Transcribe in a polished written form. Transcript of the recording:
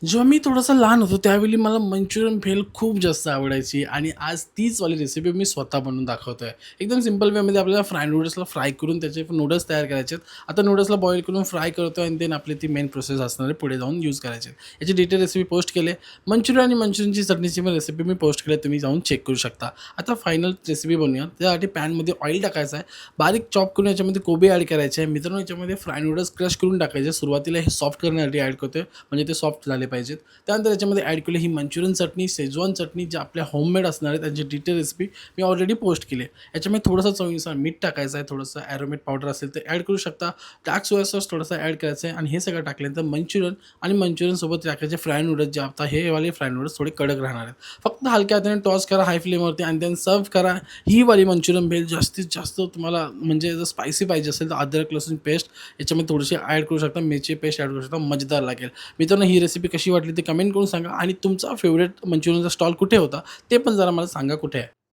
जेव्हा मी थोडासा लहान होतो त्यावेळी मला मंचुरियन भेल खूप जास्त आवडायची आणि आज तीच वाली रेसिपी मी स्वतः बनवून दाखवतोय. एकदम सिंपल वेमध्ये आपल्याला फ्राय नूडल्सला फ्राय करून त्याचे नूडल्स तयार करायचे आहेत. आता नूडल्सला बॉईल करून फ्राय करतोय आणि देन आपली ती मेन प्रोसेस असणार आहे पुढे जाऊन यूज करायचे आहेत. याची डिटेल रेसिपी पोस्ट केले. मंचुरियन आणि मंचुरियनची चटणीची पण रेसिपी मी पोस्ट केली, तुम्ही जाऊन चेक करू शकता. आता फायनल रेसिपी बनवूया. त्यासाठी पॅनमध्ये ऑइल टाकायचं आहे. बारीक चॉप करून याच्यामध्ये कोबी ॲड करायचे आहे. मित्रांनो याच्यामध्ये फ्राय नूडल्स क्रश करून टाकायचे. सुरुवातीला हे सॉफ्ट करण्यासाठी ॲड करतोय म्हणजे ते सॉफ्ट झाले पाहिजेत. त्यानंतर याच्यामध्ये ॲड केली ही मंचुरियन चटणी, शेजवान चटणी जे आपल्या होममेड असणार आहे त्यांची डिटेल रेसिपी मी ऑलरेडी पोस्ट केली आहे. याच्यामध्ये थोडंसं चवीनुसार मीठ टाकायचं आहे, थोडंसं ॲरोमेट पावडर असेल तर ॲड करू शकता. डार्क सोया सॉस थोडासा ॲड करायचं आहे आणि हे सगळं टाकल्यानंतर मंचुरियन आणि मंचुरियनसोबत टाकायचे फ्राय नूडल्स, जे आता हे वाले फ्राय नूडल्स थोडे कडक राहणार आहेत. फक्त हलक्या हाताने टॉस करा हाय फ्लेमवरती आणि देन सर्व्ह करा. ही वाली मंचुरियन भेल जास्तीत जास्त तुम्हाला म्हणजे जर स्पायसी पाहिजे असेल तर अद्रक लसूण पेस्ट याच्यामध्ये थोडीशी ॲड करू शकता, मिरची पेस्ट ॲड करू शकता, मजेदार लागेल. मित्रांनो ही रेसिपी कशी वाटली ते कमेंट करून सांगा आणि तुमचा फेवरेट मंचुरियनचा स्टॉल कुठे होता ते पण जरा मला सांगा कुठे आहे.